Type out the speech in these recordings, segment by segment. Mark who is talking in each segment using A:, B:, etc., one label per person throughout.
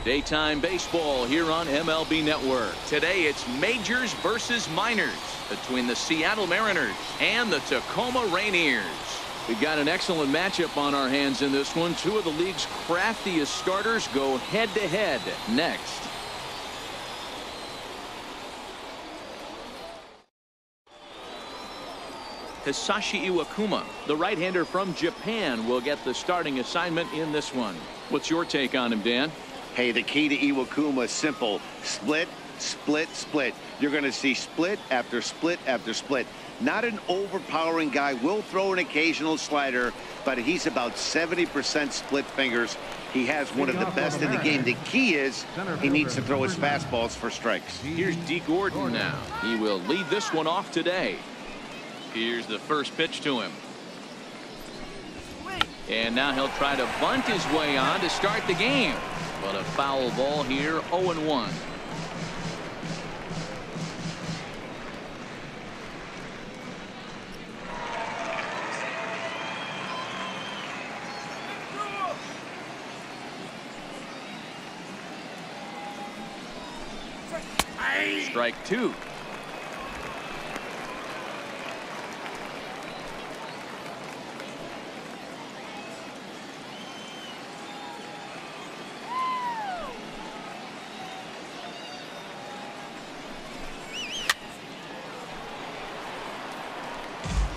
A: Daytime baseball here on MLB Network. Today it's majors versus minors between the Seattle Mariners and the Tacoma Rainiers. We've got an excellent matchup on our hands in this one. Two of the league's craftiest starters go head-to-head next. Hisashi Iwakuma, the right-hander from Japan, will get the starting assignment in this one. What's your take on him, Dan?
B: Hey, the key to Iwakuma is simple. Split, split, split. You're going to see split after split after split. Not an overpowering guy. Will throw an occasional slider, but he's about 70% split fingers. He has one of the best in the game. The key is he needs to throw his fastballs for strikes.
A: Here's D. Gordon now. He will lead this one off today. Here's the first pitch to him. And now he'll try to bunt his way on to start the game. But a foul ball here, 0-1. Strike two.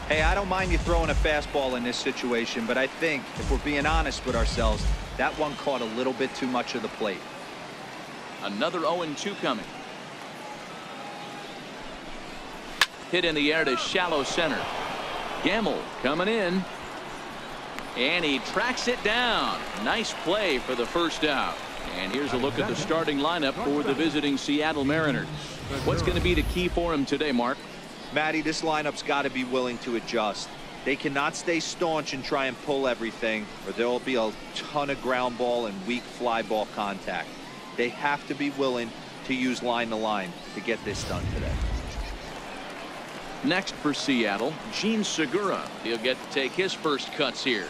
C: Hey, I don't mind you throwing a fastball in this situation, but I think if we're being honest with ourselves, that one caught a little bit too much of the plate.
A: Another 0-2 coming. Hit in the air to shallow center. Gamble coming in. And he tracks it down. Nice play for the first out. And here's a look at the starting lineup for the visiting Seattle Mariners. What's going to be the key for him today, Mark?
C: Matty, this lineup's got to be willing to adjust. They cannot stay staunch and try and pull everything, or there will be a ton of ground ball and weak fly ball contact. They have to be willing to use line to line to get this done today.
A: Next for Seattle, Gene Segura. He'll get to take his first cuts here.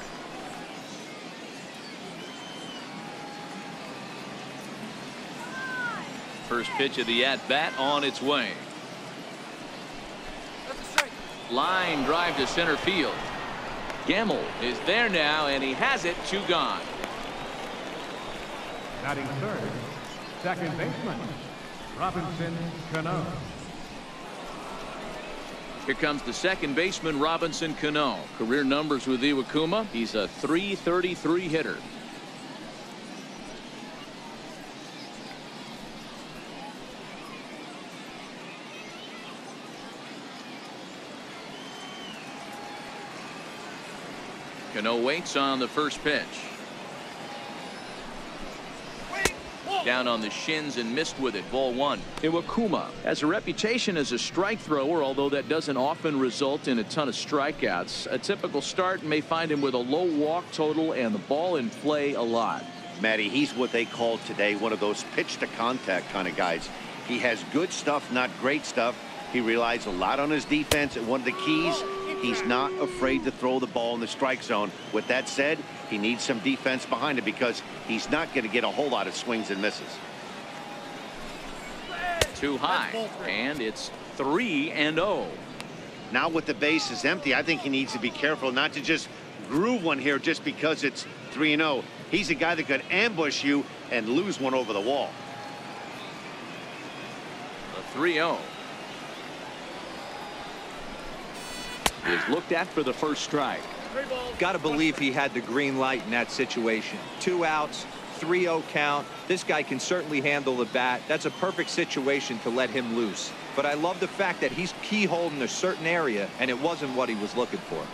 A: First pitch of the at-bat on its way. Line drive to center field. Gamble is there now, and he has it. 2 gone.
D: Batting third, second baseman, Robinson Cano.
A: Here comes the second baseman, Robinson Cano. Career numbers with Iwakuma. He's a .333 hitter. Cano waits on the first pitch. Down on the shins and missed with it. Ball 1. Iwakuma has a reputation as a strike thrower, although that doesn't often result in a ton of strikeouts. A typical start may find him with a low walk total and the ball in play a lot.
B: Matty, he's what they call today one of those pitch to contact kind of guys. He has good stuff, not great stuff. He relies a lot on his defense, and one of the keys, he's not afraid to throw the ball in the strike zone. With that said, he needs some defense behind it because he's not going to get a whole lot of swings and misses.
A: Too high, and it's 3-0.
B: Now with the bases empty, I think he needs to be careful not to just groove one here just because it's 3-0. He's a guy that could ambush you and lose one over the wall.
A: The 3-0 is looked at for the first strike.
C: Got to believe he had the green light in that situation. 2 outs, 3-0 count. This guy can certainly handle the bat. That's a perfect situation to let him loose. But I love the fact that he's keyholding a certain area, and it wasn't what he was looking for.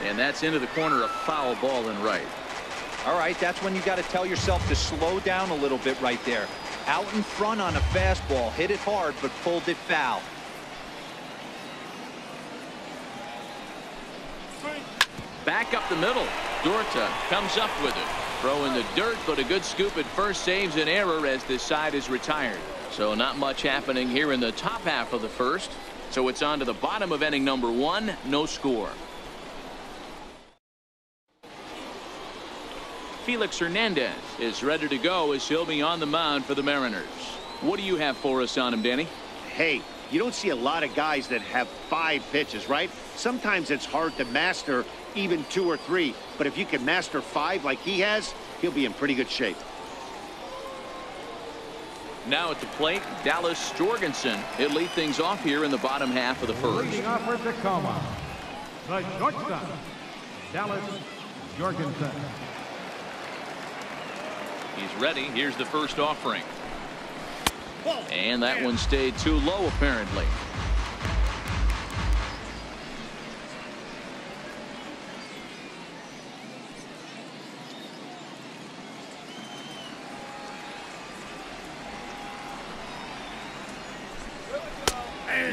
A: And that's into the corner, a foul ball in right.
C: All right, that's when you got to tell yourself to slow down a little bit right there. Out in front on a fastball, hit it hard, but pulled it foul.
A: Back up the middle. Dorta comes up with it. Throw in the dirt, but a good scoop at first saves an error as this side is retired. So not much happening here in the top half of the first. So it's on to the bottom of inning number 1. No score. Felix Hernandez is ready to go as he'll be on the mound for the Mariners. What do you have for us on him, Danny?
B: Hey, you don't see a lot of guys that have 5 pitches, right? Sometimes it's hard to master even 2 or 3. But if you can master 5 like he has, he'll be in pretty good shape.
A: Now at the plate, Dallas Jorgensen. He'll lead things off here in the bottom half of the first.
D: Leading off for Tacoma, the shortstop, Dallas Jorgensen.
A: He's ready. Here's the first offering. And that one stayed too low, apparently.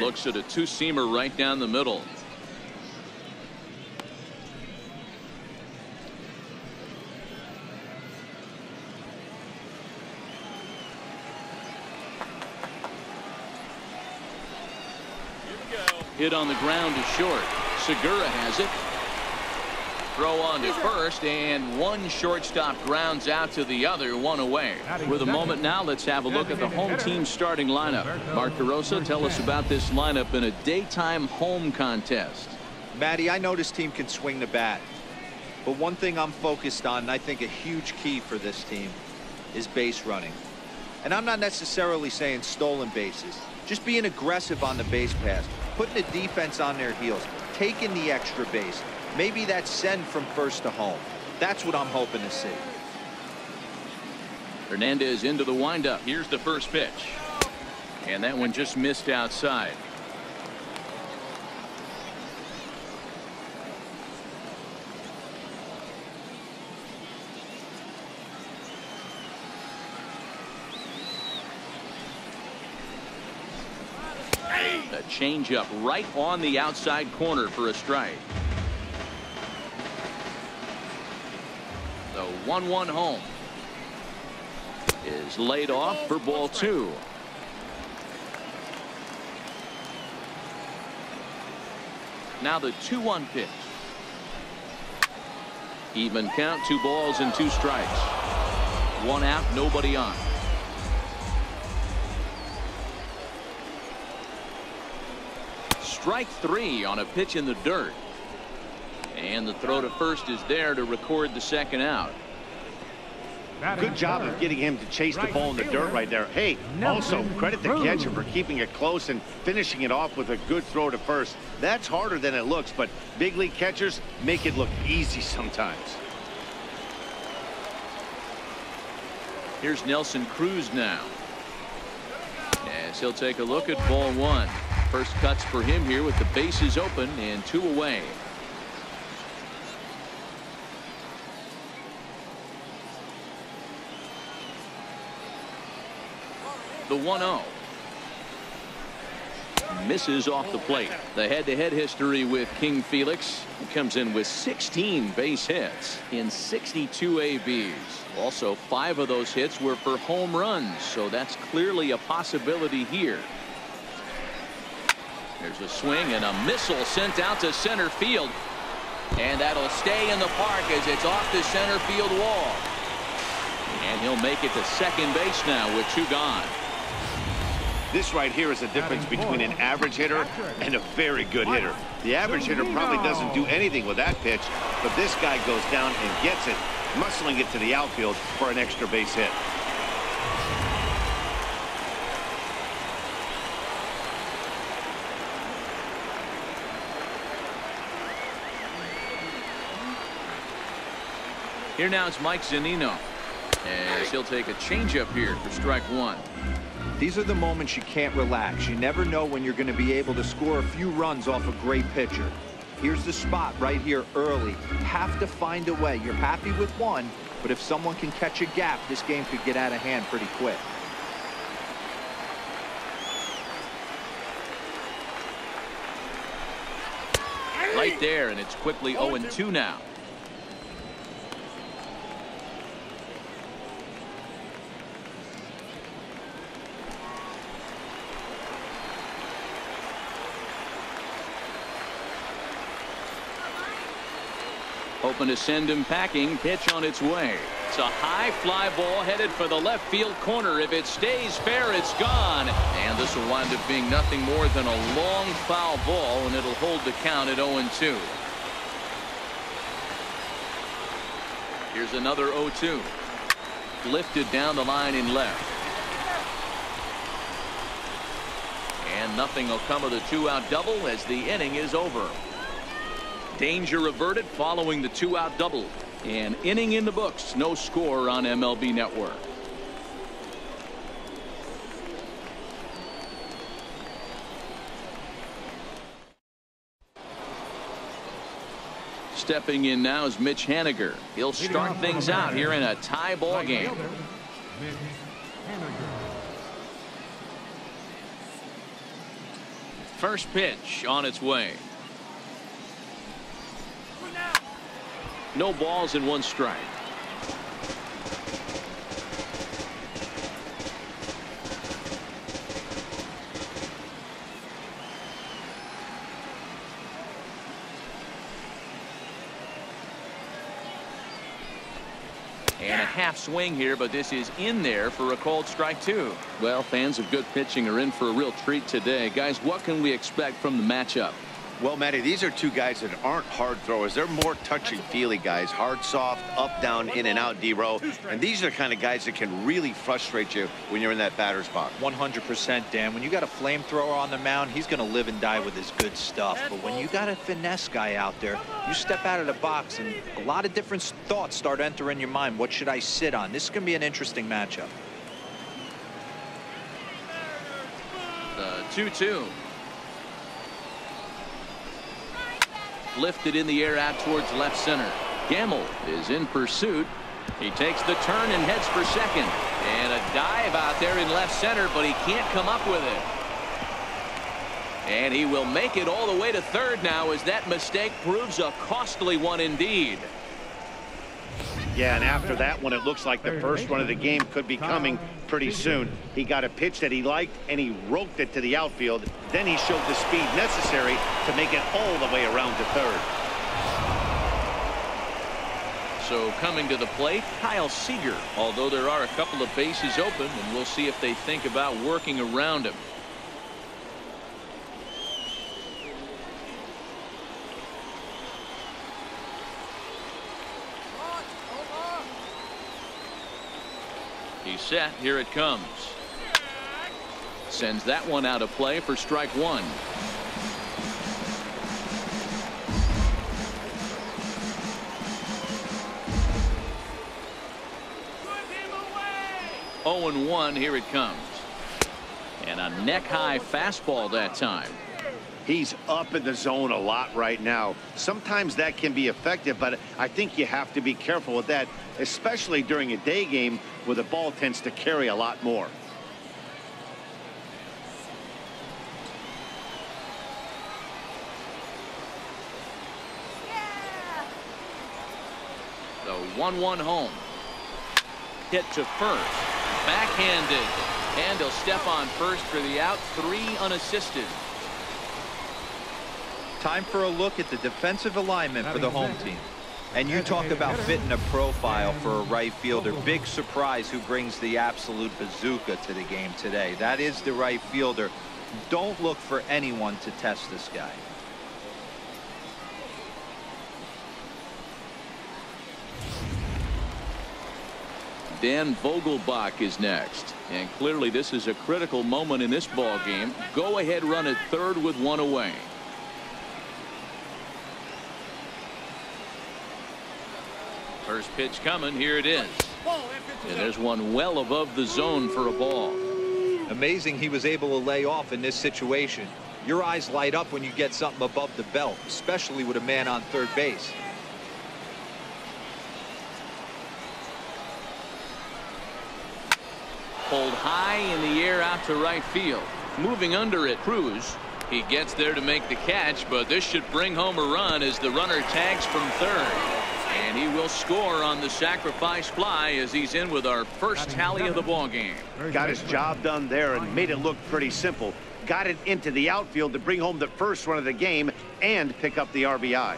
A: Looks at a two-seamer right down the middle. Hit on the ground to short. Segura has it. Throw on to first, and one shortstop grounds out to the other, one away. With a moment now, let's have a look at the home team starting lineup. Mark DeRosa, tell us about this lineup in a daytime home contest.
C: Matty, I know this team can swing the bat. But one thing I'm focused on, and I think a huge key for this team, is base running. And I'm not necessarily saying stolen bases. Just being aggressive on the base pass, putting the defense on their heels, taking the extra base. Maybe that's send from first to home. That's what I'm hoping to see.
A: Hernandez into the windup. Here's the first pitch. And that one just missed outside. A changeup right on the outside corner for a strike. The 1-1 home is laid off for ball 2. Now the 2-1 pitch. Even count, 2 balls and 2 strikes. 1 out, nobody on. Strike 3 on a pitch in the dirt. And the throw to first is there to record the second out.
B: Good job of getting him to chase the ball in the dirt right there. Hey, also credit the catcher for keeping it close and finishing it off with a good throw to first. That's harder than it looks, but big league catchers make it look easy sometimes.
A: Here's Nelson Cruz now. As he'll take a look at ball 1. First cuts for him here with the bases open and 2 away. The 1-0. Misses off the plate. The head-to-head history with King Felix. He comes in with 16 base hits in 62 ABs. Also, 5 of those hits were for home runs, so that's clearly a possibility here. There's a swing and a missile sent out to center field. And that'll stay in the park as it's off the center field wall. And he'll make it to second base now with 2 gone.
B: This right here is the difference between an average hitter and a very good hitter. The average hitter probably doesn't do anything with that pitch, but this guy goes down and gets it, muscling it to the outfield for an extra base hit.
A: Here now is Mike Zunino, as he'll take a changeup here for strike 1.
C: These are the moments you can't relax. You never know when you're going to be able to score a few runs off a great pitcher. Here's the spot right here early. Have to find a way. You're happy with 1, but if someone can catch a gap, this game could get out of hand pretty quick.
A: Right there, and it's quickly 0-2 now. Hoping to send him packing. Pitch on its way. It's a high fly ball headed for the left field corner. If it stays fair, it's gone. And this will wind up being nothing more than a long foul ball, and it'll hold the count at 0-2. Here's another 0-2. Lifted down the line in left. And nothing will come of the 2-out double as the inning is over. Danger averted following the 2-out double. An inning in the books. No score on MLB Network. Stepping in now is Mitch Haniger. He'll start things out here in a tie ball game. First pitch on its way. No balls and 1 strike. And a half swing here, but this is in there for a called strike 2. Well, fans of good pitching are in for a real treat today. Guys, what can we expect from the matchup?
B: Well, Matty, these are two guys that aren't hard throwers. They're more touchy-feely guys. Hard, soft, up, down, in and out, D-row. And these are the kind of guys that can really frustrate you when you're in that batter's box.
C: 100%, Dan. When you got a flamethrower on the mound, he's going to live and die with his good stuff. But when you got a finesse guy out there, you step out of the box and a lot of different thoughts start entering your mind. What should I sit on? This is going to be an interesting matchup.
A: The 2-2. Lifted in the air out towards left center. Gamble is in pursuit. He takes the turn and heads for second. And a dive out there in left center, but he can't come up with it. And he will make it all the way to third now as that mistake proves a costly one indeed.
B: Yeah, and after that one, it looks like the first run of the game could be coming pretty soon. He got a pitch that he liked, and he roped it to the outfield. Then he showed the speed necessary to make it all the way around to third.
A: So coming to the plate, Kyle Seager. Although there are a couple of bases open, and we'll see if they think about working around him. He's set. Here it comes. Sends that one out of play for strike 1. Oh and 1. Here it comes. And a neck high fastball that time.
B: He's up in the zone a lot right now. Sometimes that can be effective, but I think you have to be careful with that, especially during a day game where the ball tends to carry a lot more.
A: The 1-1 home. Hit to first. Backhanded. And he'll step on first for the out. 3 unassisted.
C: Time for a look at the defensive alignment for the home team. And you talk about fitting a profile for a right fielder. Big surprise who brings the absolute bazooka to the game today. That is the right fielder. Don't look for anyone to test this guy.
A: Dan Vogelbach is next. And clearly this is a critical moment in this ball game. Go ahead run at third with 1 away. First pitch coming. Here it is. And there's one well above the zone for a ball.
C: Amazing he was able to lay off in this situation. Your eyes light up when you get something above the belt, especially with a man on third base.
A: Pulled high in the air out to right field. Moving under it, Cruz. He gets there to make the catch, but this should bring home a run as the runner tags from third. And he will score on the sacrifice fly as he's in with our first tally of the ball game.
B: Got his job done there and made it look pretty simple. Got it into the outfield to bring home the first run of the game and pick up the RBI.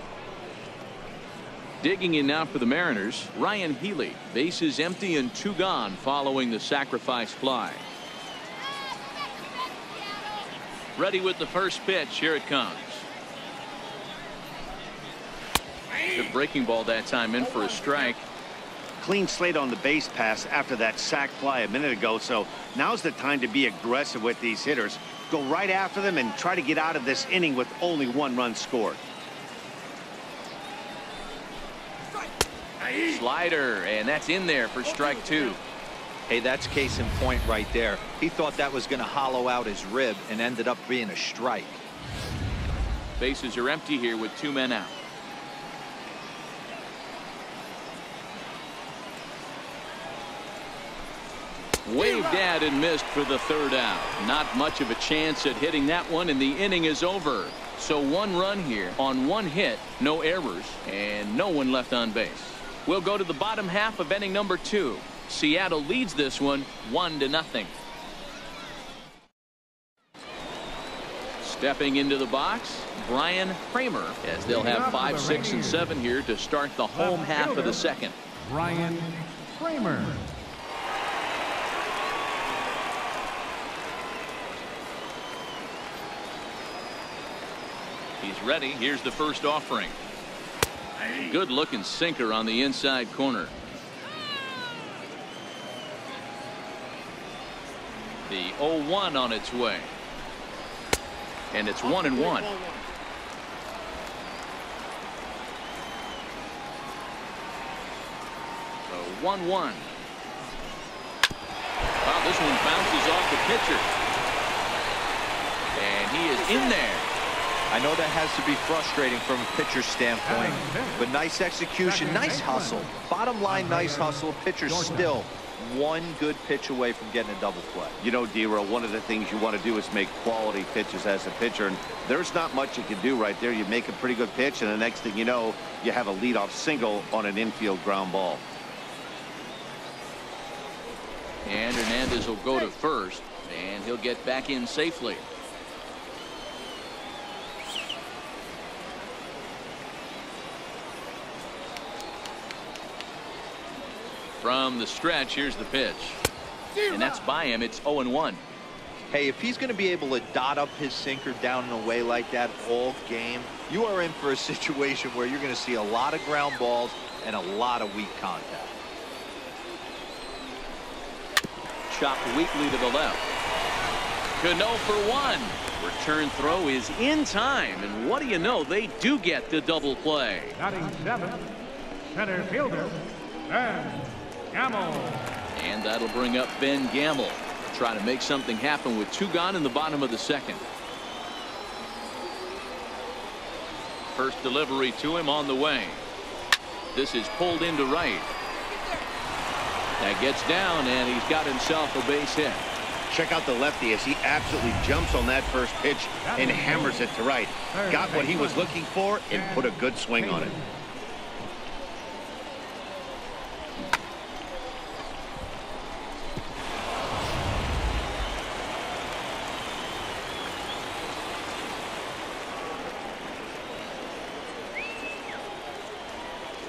A: Digging in now for the Mariners, Ryan Healy. Bases empty and 2 gone following the sacrifice fly. Ready with the first pitch. Here it comes. Good breaking ball that time, in for a strike.
B: Clean slate on the base pass after that sac fly a minute ago, so now's the time to be aggressive with these hitters. Go right after them and try to get out of this inning with only 1 run scored.
A: Slider, and that's in there for strike 2.
C: Hey, that's case in point right there. He thought that was going to hollow out his rib and ended up being a strike.
A: Bases are empty here with 2 men out. Waved at and missed for the 3rd out. Not much of a chance at hitting that one, and the inning is over. So 1 run here on 1 hit, no errors, and no one left on base. We'll go to the bottom half of inning number 2. Seattle leads this one 1-0. Stepping into the box, Brian Kramer, as they'll have 5, 6, and 7 here to start the home half of the 2nd.
D: Brian Kramer.
A: He's ready. Here's the first offering. Good looking sinker on the inside corner. The 0-1 on its way. And it's 1-1. So 1-1. Wow, this one bounces off the pitcher. And he is in there.
C: I know that has to be frustrating from a pitcher's standpoint, but nice execution, nice hustle. Bottom line, nice hustle. Pitcher's still 1 good pitch away from getting a double play.
B: You know, D-Roll, one of the things you want to do is make quality pitches as a pitcher, and there's not much you can do right there. You make a pretty good pitch, and the next thing you know, you have a leadoff single on an infield ground ball.
A: And Hernandez will go to first, and he'll get back in safely. From the stretch, here's the pitch. And that's by him. It's 0-1.
C: Hey, if he's going to be able to dot up his sinker down and away like that all game, you are in for a situation where you're going to see a lot of ground balls and a lot of weak contact.
A: Chopped weakly to the left. Cano for 1. Return throw is in time, and what do you know, they do get the double play.
D: Batting 7, center fielder, Ben Gamble.
A: And that'll bring up Ben Gamble. Try to make something happen with 2 gone in the bottom of the 2nd. First delivery to him on the way. This is pulled into right. That gets down, and he's got himself a base hit.
B: Check out the lefty as he absolutely jumps on that first pitch and hammers it to right. Got what he was looking for and put a good swing on it.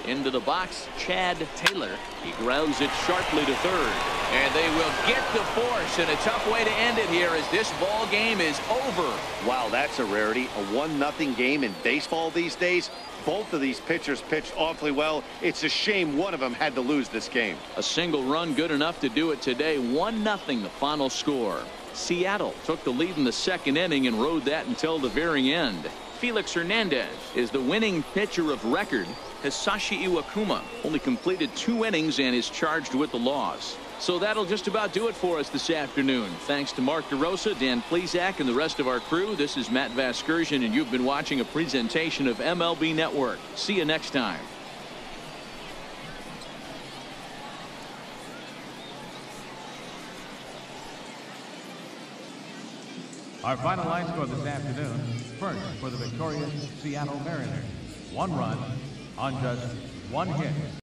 A: Into the box, Chad Taylor. He grounds it sharply to third. And they will get the force, and a tough way to end it here as this ball game is over.
B: Wow, that's a rarity. A 1-0 game in baseball these days. Both of these pitchers pitched awfully well. It's a shame one of them had to lose this game.
A: A single run good enough to do it today. 1-0 the final score. Seattle took the lead in the 2nd inning and rode that until the very end. Felix Hernandez is the winning pitcher of record. Hisashi Iwakuma only completed 2 innings and is charged with the loss. So that'll just about do it for us this afternoon. Thanks to Mark DeRosa, Dan Plesac, and the rest of our crew. This is Matt Vasgersian, and you've been watching a presentation of MLB Network. See you next time.
D: Our final line score this afternoon. First for the victorious Seattle Mariners. 1 run on just 1 hit.